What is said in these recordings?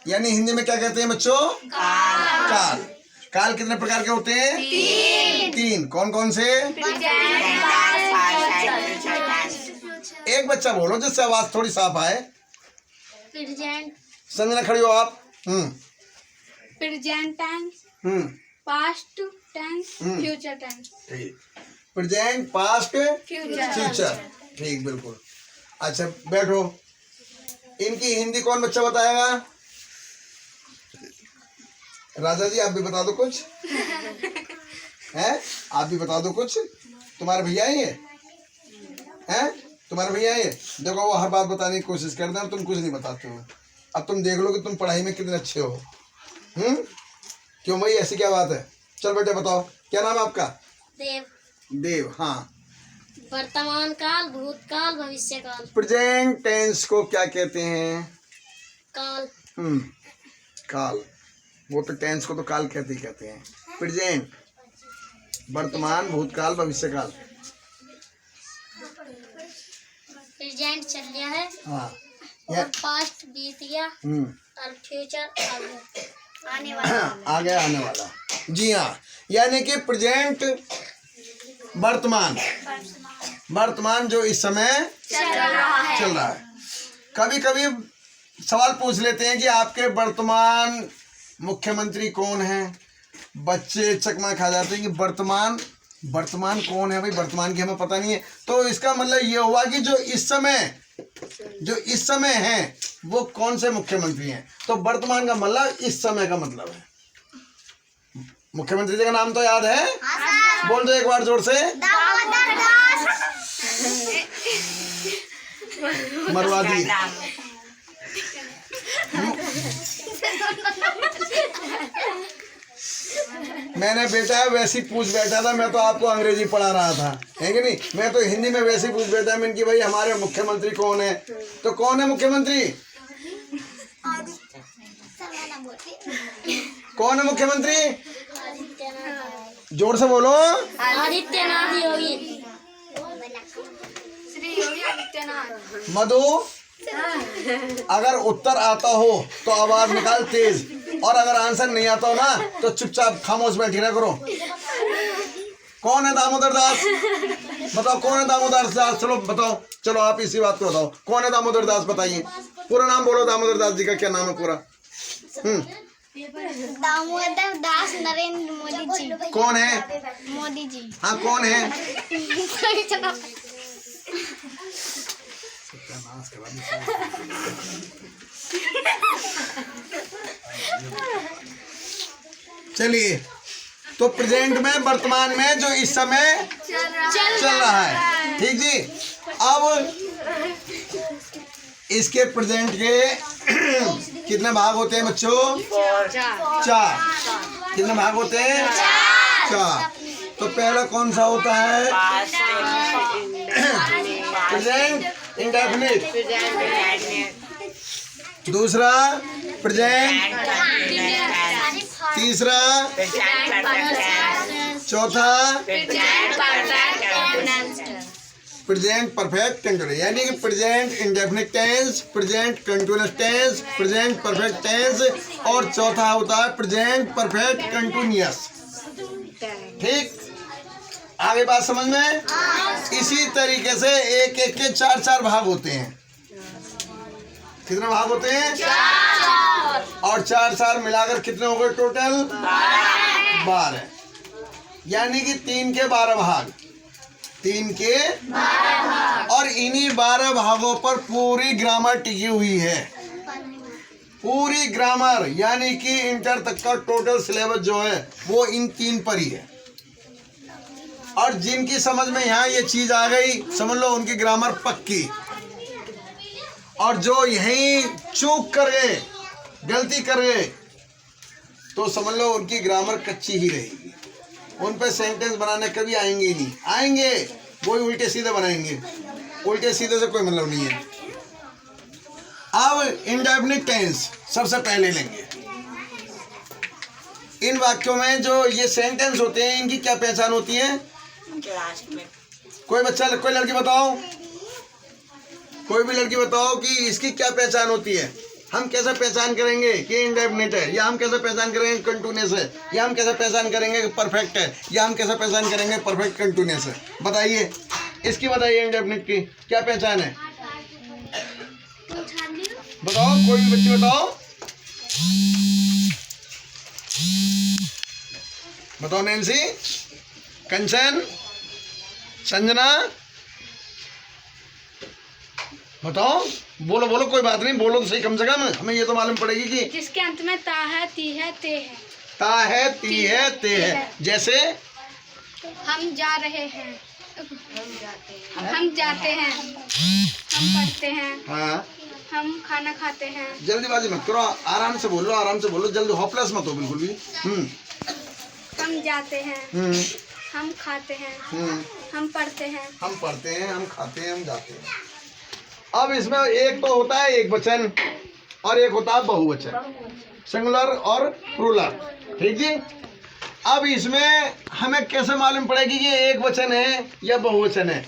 यानी हिंदी में क्या कहते हैं बच्चों? काल। काल कितने प्रकार के होते हैं? तीन। कौन कौन से? एक बच्चा बोलो जिससे आवाज थोड़ी साफ आए। प्रेजेंट, संजना खड़ी हो आप। Present tense, past tense, future tense. ठीक। Present, past, future. फ्यूचर। ठीक, बिल्कुल। अच्छा बैठो। इनकी हिंदी कौन बच्चा बताएगा? राजा जी आप भी बता दो कुछ। हैं? आप भी बता दो कुछ। तुम्हारे भैया ही है? हैं? तुम्हारे भैया ही है? देखो वो हर बात बताने की कोशिश करते हैं और तुम कुछ नहीं बताते हो। अब तुम देख लो कि तुम पढ़ाई में कितने अच्छे हो। क्यों भाई, ऐसी क्या बात है? चल बेटे बताओ, क्या नाम है आपका? देव। देव। हाँ। वर्तमान काल, भूतकाल, भविष्य काल। प्रेजेंट टेंस को क्या कहते हैं? काल। काल। वो तो टेंस को तो काल कहते ही कहते हैं। प्रेजेंट वर्तमान, भूतकाल, भविष्यकाल। प्रेजेंट चल गया है। हाँ। और पास्ट बीत गया। और फ्यूचर आने वाला। आ गया आने वाला। जी हाँ, यानी कि प्रेजेंट वर्तमान, वर्तमान जो इस समय चल रहा है। कभी कभी सवाल पूछ लेते हैं कि आपके वर्तमान मुख्यमंत्री कौन है। बच्चे चकमा खा जाते हैं कि वर्तमान कौन है भाई, वर्तमान की हमें पता नहीं है। तो इसका मतलब ये हुआ कि जो इस समय है वो कौन से मुख्यमंत्री हैं। तो वर्तमान का मतलब इस समय का मतलब है। मुख्यमंत्री जी का नाम तो याद है? बोल दो एक बार जोर से। मरवादी। मैंने बेटा वैसी पूछ बैठा था, मैं तो आपको अंग्रेजी पढ़ा रहा था, है कि नहीं? मैं तो हिंदी में वैसी पूछ बैठा मैंने कि भाई हमारे मुख्यमंत्री कौन है। तो कौन है मुख्यमंत्री? कौन है मुख्यमंत्री? जोर से बोलो। आदित्यनाथ योगी। श्री योगी आदित्यनाथ। मधु, अगर उत्तर आता हो तो आवाज निकाल तेज, और अगर आंसर नहीं आता हो ना तो चुपचाप खामोश बैठी रहा करो। कौन है दामोदर दास? बताओ कौन है दामोदर दास? चलो बताओ, चलो आप इसी बात को बताओ, कौन है दामोदर दास? बताइए पूरा नाम बोलो। दामोदर दास जी का क्या नाम है पूरा? दामोदर दास नरेंद्र मोदी जी। कौन है? मोदी जी। हाँ कौन है? चलिए, तो प्रेजेंट में, वर्तमान में जो इस समय चल रहा है। ठीक जी। अब इसके प्रेजेंट के कितने भाग होते हैं बच्चों? चार। कितने भाग होते हैं? चार। तो पहला कौन सा होता है? Present indefinite. दूसरा प्रेजेंट। तीसरा, चौथा प्रेजेंट परफेक्ट कंटिन्यूअस, यानी कि present indefinite tense, present continuous tense, present perfect tense, और चौथा होता है प्रेजेंट परफेक्ट कंटिन्यूअस। ठीक, आगे बात समझ में? इसी तरीके से एक एक के चार चार भाग होते हैं। कितने भाग होते हैं? और चार चार मिलाकर कितने हो गए टोटल? 12। यानी कि 3 के 12 भाग। 3 के 12 भाग। और इन्हीं 12 भागों पर पूरी ग्रामर टिकी हुई है। पूरी ग्रामर, यानी कि इंटर तक का टोटल सिलेबस जो है वो इन 3 पर ही है। और जिनकी समझ में यहाँ ये चीज आ गई, समझ लो उनकी ग्रामर पक्की। और जो यहीं चूक कर गए, गलती कर गए, तो समझ लो उनकी ग्रामर कच्ची ही रहेगी। उन पे सेंटेंस बनाने कभी आएंगे ही नहीं। आएंगे वो ही उल्टे सीधे बनाएंगे। उल्टे सीधे से कोई मतलब नहीं है। अब इंडेफिनिट टेंस सबसे पहले लेंगे। इन वाक्यों में जो ये सेंटेंस होते हैं, इनकी क्या पहचान होती है? कोई बच्चा, कोई लड़की बताओ, कोई भी लड़की बताओ कि इसकी क्या पहचान होती है? हम कैसे पहचान करेंगे कि इंडेफिनिट है, या हम कैसे पहचान करेंगे कंटिन्यूअस है, या हम कैसे पहचान करेंगे कि परफेक्ट है, या हम कैसे पहचान करेंगे परफेक्ट कंटिन्यूअस है? बताइए, इसकी बताइए इंडेफिनिट की क्या पहचान है? बताओ, कोई भी बच्चे बताओ, बताओ नैन्सी, कंचन, संजना, बताओ, बोलो बोलो, कोई बात नहीं, बोलो तो सही, कम से कम हमें ये तो मालूम पड़ेगी कि जिसके अंत में ता है, ती है, ते है। ता है, ती है, ते है। जैसे हम जा रहे हैं, हम जाते हैं, हम पढ़ते हैं, हाँ, हम खाना खाते हैं, जल्दीबाजी मत करो, आराम से बोलो, आराम से बोलो, जल्दी हॉपलेस मत हो बिल्कुल भी। हम जाते हैं, हम खाते हैं, हम पढ़ते हैं, हम पढ़ते हैं, हम खाते हैं, हम जाते हैं। अब इसमें एक तो होता है एक वचन और एक होता है बहुवचन, सिंगुलर और प्लूरल, ठीक जी। अब इसमें हमें कैसे मालूम पड़ेगी कि एक वचन है या बहुवचन है?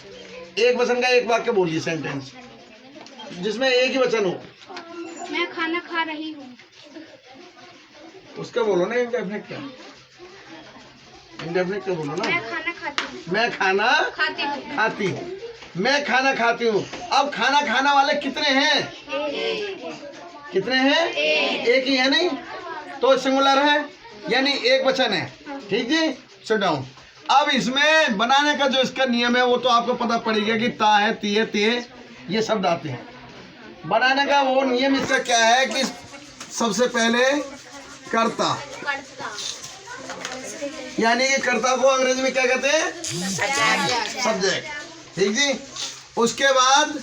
एक वचन का एक वाक्य बोलिए, सेंटेंस जिसमें एक ही वचन हो। मैं खाना खा रही हूँ। उसका बोलो ना इंडेफिनिट क्या, इंडेफिनिट क्या बोलो ना। मैं खाना खाती हूँ। मैं खाना खाती हूँ। खाती हूँ, मैं खाना खाती हूँ। अब खाना खाने वाले कितने हैं? कितने हैं? एक ही है, नहीं तो सिंगुलर है, यानी एक वचन है, ठीक जी। Sit down. अब इसमें बनाने का जो इसका नियम है वो तो आपको पता पड़ेगा कि ता है, ती है, ते है, ये शब्द आते हैं। बनाने का वो नियम इसका क्या है कि सबसे पहले कर्ता, यानी कि कर्ता को अंग्रेजी में क्या कहते हैं? सब्जेक्ट, ठीक जी। उसके बाद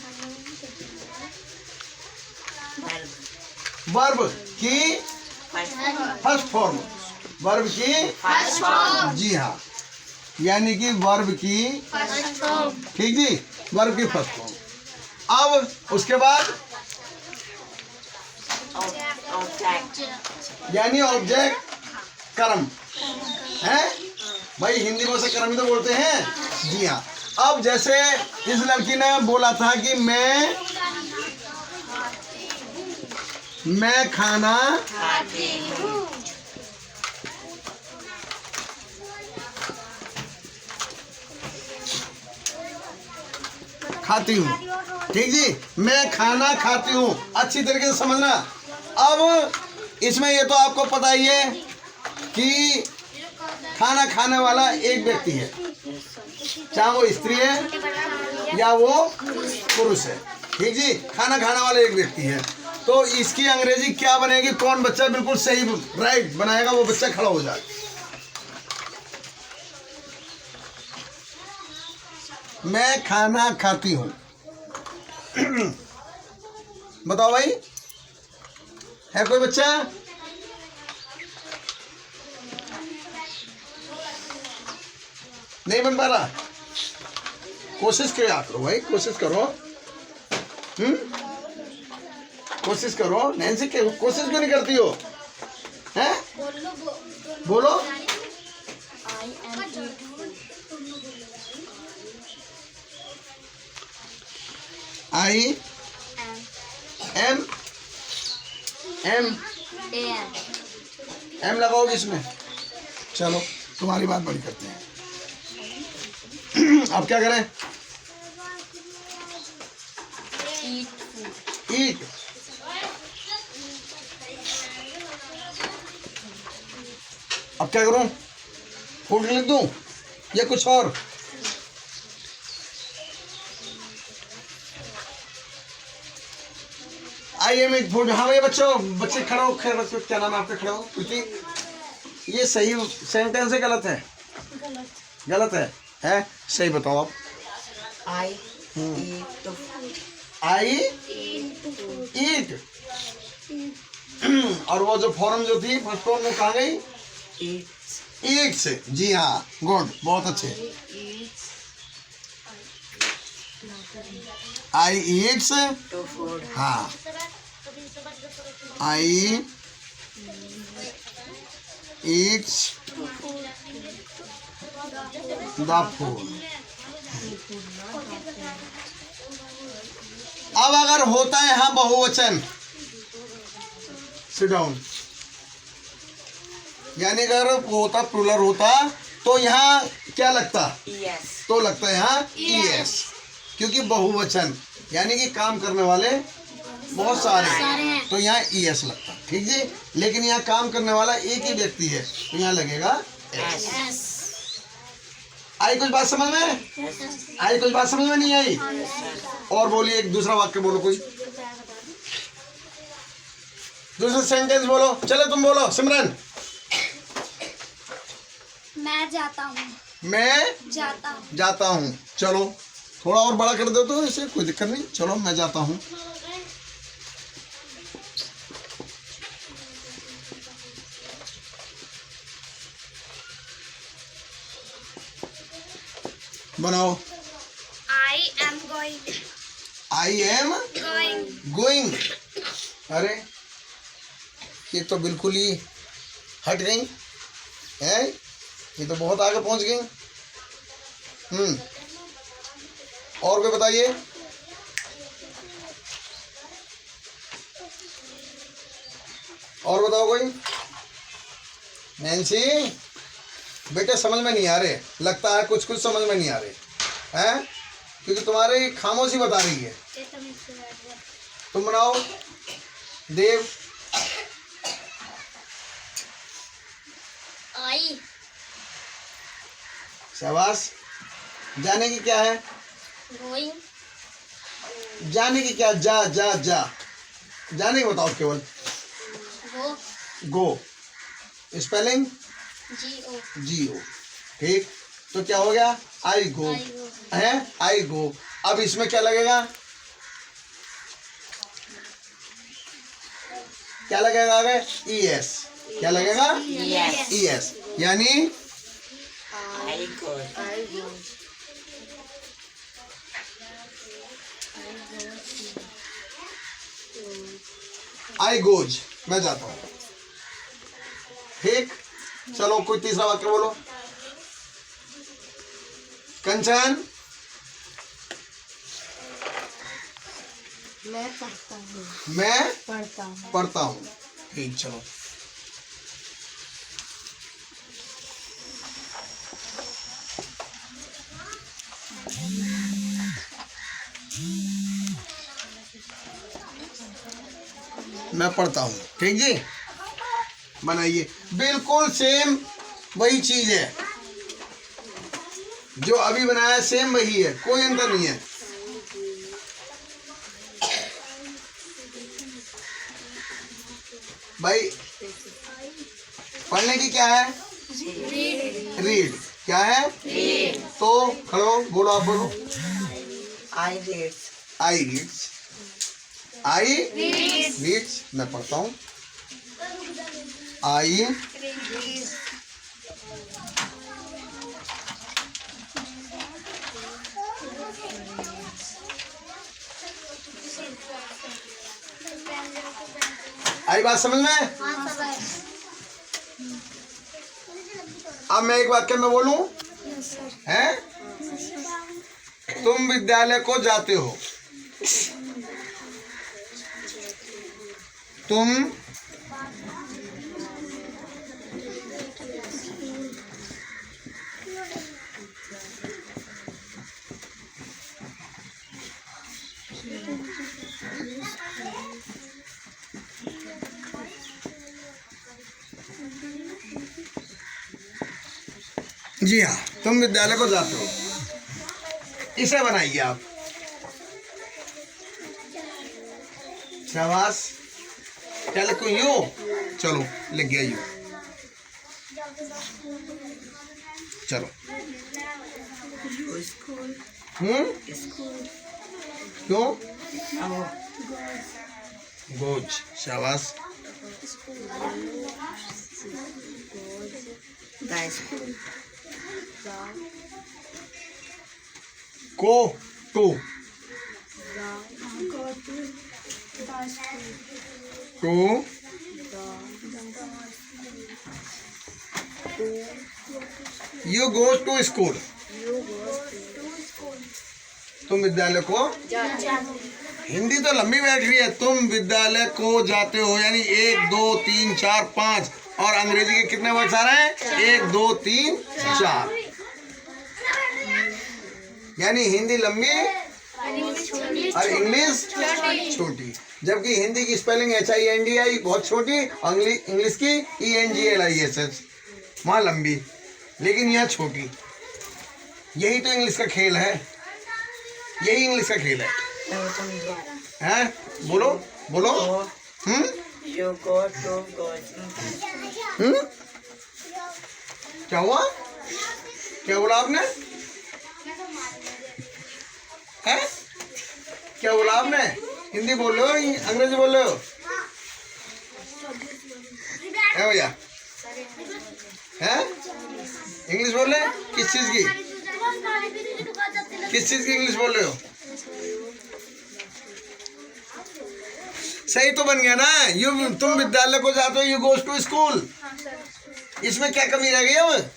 वर्ब की फर्स्ट फॉर्म, वर्ब की फर्स्ट फॉर्म, जी हाँ, यानी कि वर्ब की फर्स्ट फॉर्म, ठीक जी, वर्ब की फर्स्ट फॉर्म। अब उसके बाद यानी ऑब्जेक्ट, कर्म है भाई, हिंदी में से कर्म ही तो बोलते हैं, जी हाँ। अब जैसे इस लड़की ने बोला था कि मैं खाना खाती हूँ, ठीक जी, मैं खाना खाती हूँ, अच्छी तरीके से समझना। अब इसमें ये तो आपको पता ही है कि खाना खाने वाला एक व्यक्ति है, चाहे वो स्त्री है या वो पुरुष है, ठीक जी, खाना खाने वाला एक व्यक्ति है। तो इसकी अंग्रेजी क्या बनेगी? कौन बच्चा बिल्कुल सही राइट बनाएगा वो बच्चा खड़ा हो जाए। मैं खाना खाती हूँ। बताओ भाई, है कोई बच्चा? नहीं बन पा रहा? कोशिश किया करो भाई, कोशिश करो, कोशिश करो। नैन्सी कोशिश क्यों नहीं करती हो? हैं? बोलो। आई एम लगाओगे इसमें? चलो तुम्हारी बात बड़ी करते हैं। अब क्या करें? ईट। अब क्या करूं? फूड लिख दूं या कुछ और? I am it food. हाँ भैया बच्चे खड़े हो, क्या नाम है आपका? खड़े हो क्योंकि ये सही सेंटेंस है गलत है? गलत है? सही बताओ आप। आई ईट। और वो जो फॉर्म जो थी फर्स्ट फॉर्म में कहाँ गई? ईट से। जी हाँ, गुड, बहुत अच्छे। आई ईट्स, हाँ, आई ईट्स द फूड। अब अगर होता है यहाँ बहुवचन, सिट डाउन। यानी अगर वो होता प्लूरल होता तो यहाँ क्या लगता? Yes. तो लगता है यहाँ ES, क्योंकि बहुवचन यानी कि काम करने वाले बहुत सारे हैं, तो यहाँ ES लगता। ठीक जी। लेकिन यहाँ काम करने वाला एक ही व्यक्ति है, तो यहाँ लगेगा S। यस। आई कुछ बात समझ में? आई कुछ बात समझ में नहीं आई? और बोलिए, एक दूसरा वाक्य बोलो, कोई दूसरा सेंटेंस बोलो। चलो तुम बोलो सिमरन। मैं जाता हूँ। मैं जाता हूँ। जाता हूँ। चलो थोड़ा और बड़ा कर दो तो इसे, कोई दिक्कत नहीं। चलो मैं जाता हूँ। बनाओ। I am going. I am going. Going. अरे ये तो बिल्कुल ही हट गई है, ये तो बहुत आगे पहुंच गई। और कोई बताइए। और बताओ कोई। नैन्सी बेटे समझ में नहीं आ रहे, लगता है कुछ कुछ समझ में नहीं आ रहे हैं, क्योंकि तुम्हारी खामोशी बता रही है। तुम बनाओ देव। आई। शाबाश। जाने की क्या है? गोइंग। जाने की क्या? जा जा जा। जाने की बताओ केवल। Go. Go. Spelling GO। GO। ठीक, तो क्या हो गया? आई गो आई गो। है, आई गो। अब इसमें क्या लगेगा? क्या लगेगा आगे? ES। क्या लगेगा? Yes. ES यानी I go. आई गोज, मैं जाता हूँ। ठीक, चलो कोई तीसरा वाक्य बोलो। कंचन। मैं पढ़ता हूँ। मैं पढ़ता हूँ। पढ़ता हूँ। ठीक, चलो। मैं पढ़ता हूँ। ठीक जी, बनाइए। बिल्कुल सेम वही चीज है जो अभी बनाया, सेम वही है, कोई अंतर नहीं है। भाई पढ़ने की क्या है? रीड। क्या है? Read. तो खड़ो, बोलो, आप बोलो। I read. I reads. I reads, मैं पढ़ता हूँ। आई आई बात समझ में? अब मैं एक वाक्य में बोलूं, हैं? तुम विद्यालय को जाते हो। तुम जी हाँ, तुम विद्यालय को जाते हो। इसे बनाइए आप। शाबाश। क्या लिखो? यू। चलो लिख गया यू। चलो। School. क्यों? Oh. गोज। शाबाश। The school. को to. To you go to school. तुम विद्यालय को हिंदी तो लंबी बैठ रही है। तुम विद्यालय को जाते हो, यानी 1 2 3 4 5। और अंग्रेजी के कितने वर्ड्स आ रहे हैं? 1 2 3 4। यानी हिंदी लंबी और इंग्लिश छोटी। जबकि हिंदी की स्पेलिंग HINDI बहुत छोटी, इंग्लिश की ENGLISS वहाँ लंबी, लेकिन यहाँ छोटी। यही तो इंग्लिश का खेल है, यही इंग्लिश का खेल है। हैं? बोलो बोलो। You go to go. क्या हुआ? क्या बोला आपने? हैं? क्या बोला आपने? हिंदी बोल रहे हो, अंग्रेजी बोल रहे हो? है भैया? हैं? इंग्लिश बोल रहे? किस चीज की? किस चीज की इंग्लिश बोल रहे हो? सही तो बन गया ना। तुम विद्यालय को जाते हो, यू गोस टू स्कूल। इसमें क्या कमी रह गई अब?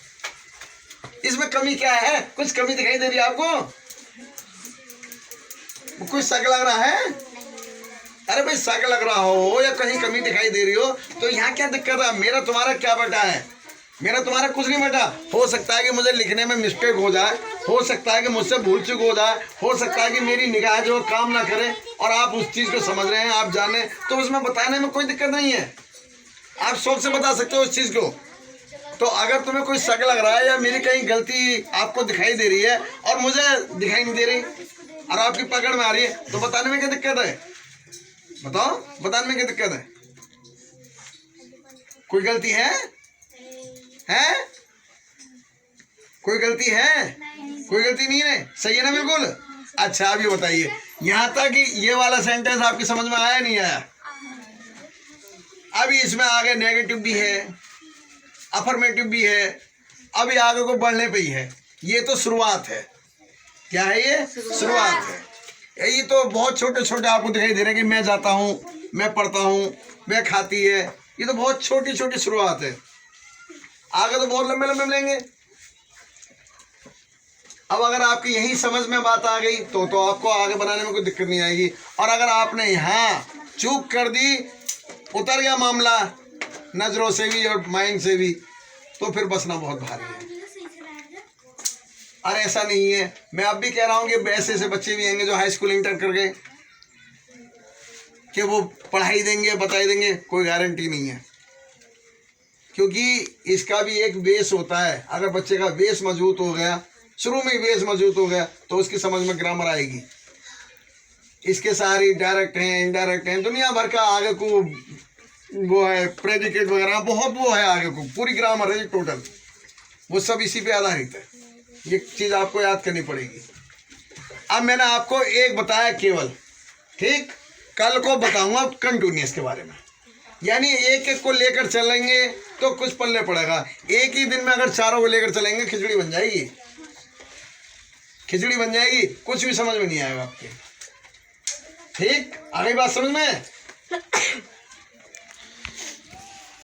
इसमें कमी क्या है? कुछ कमी दिखाई दे रही है आपको? कुछ शक लग रहा है? अरे भाई शक लग रहा हो या कहीं कमी दिखाई दे रही हो तो यहाँ क्या दिक्कत है? मेरा तुम्हारा क्या बटा है? मेरा तुम्हारा कुछ नहीं बटा। हो सकता है कि मुझे लिखने में मिस्टेक हो जाए, हो सकता है कि मुझसे भूल चूक हो जाए, हो सकता है कि मेरी निगाह जो काम ना करे और आप उस चीज़ को समझ रहे हैं, आप जाने, तो उसमें बताने में कोई दिक्कत नहीं है। आप शौक से बता सकते हो उस चीज़ को। तो अगर तुम्हें कोई शक लग रहा है या मेरी कहीं गलती आपको दिखाई दे रही है और मुझे दिखाई नहीं दे रही और आपकी पकड़ में आ रही है, तो बताने में क्या दिक्कत है? बताओ, बताने में क्या दिक्कत है? कोई गलती है? हैं? कोई गलती है? कोई गलती नहीं है? सही है ना बिल्कुल? अच्छा अब ये बताइए, यहाँ तक ये वाला सेंटेंस आपकी समझ में आया नहीं आया? अभी इसमें आगे नेगेटिव भी है, अफर्मेटिव भी है, अभी आगे को बढ़ने पे ही है। ये तो शुरुआत है। क्या है ये? शुरुआत है। ये तो बहुत छोटे छोटे आपको दिखाई दे रहे हैं कि मैं जाता हूँ, मैं पढ़ता हूँ, मैं खाती है। ये तो बहुत छोटी छोटी शुरुआत है। आगे तो बहुत लंबे लंबे मिलेंगे। अब अगर आपकी यही समझ में बात आ गई तो आपको आगे बनाने में कोई दिक्कत नहीं आएगी। और अगर आपने यहाँ चूक कर दी, उतर गया मामला नजरों से भी और माइंड से भी, तो फिर बसना बहुत भारी है। अरे ऐसा नहीं है। मैं अब भी कह रहा हूँ कि ऐसे ऐसे बच्चे भी आएंगे जो हाई स्कूल इंटर कर गए कि वो पढ़ाई देंगे, बताई देंगे, कोई गारंटी नहीं है। क्योंकि इसका भी एक बेस होता है। अगर बच्चे का बेस मजबूत हो गया, शुरू में ही बेस मजबूत हो गया, तो उसकी समझ में ग्रामर आएगी। इसके सारी डायरेक्ट हैं, इनडायरेक्ट हैं, दुनिया भर का आगे को वो है, प्रेडिकेट वगैरह बहुत वो है, आगे को पूरी ग्रामर है टोटल, वो सब इसी पे आधारित है। ये चीज़ आपको याद करनी पड़ेगी। अब मैंने आपको एक बताया केवल, ठीक, कल को बताऊंगा कंटिन्यूअस के बारे में। यानी एक एक को लेकर चलेंगे तो कुछ पल्ले पड़ेगा। एक ही दिन में अगर चारों को लेकर चलेंगे खिचड़ी बन जाएगी, खिचड़ी बन जाएगी, कुछ भी समझ में नहीं आएगा आपके। ठीक, आ गई बात समझ में?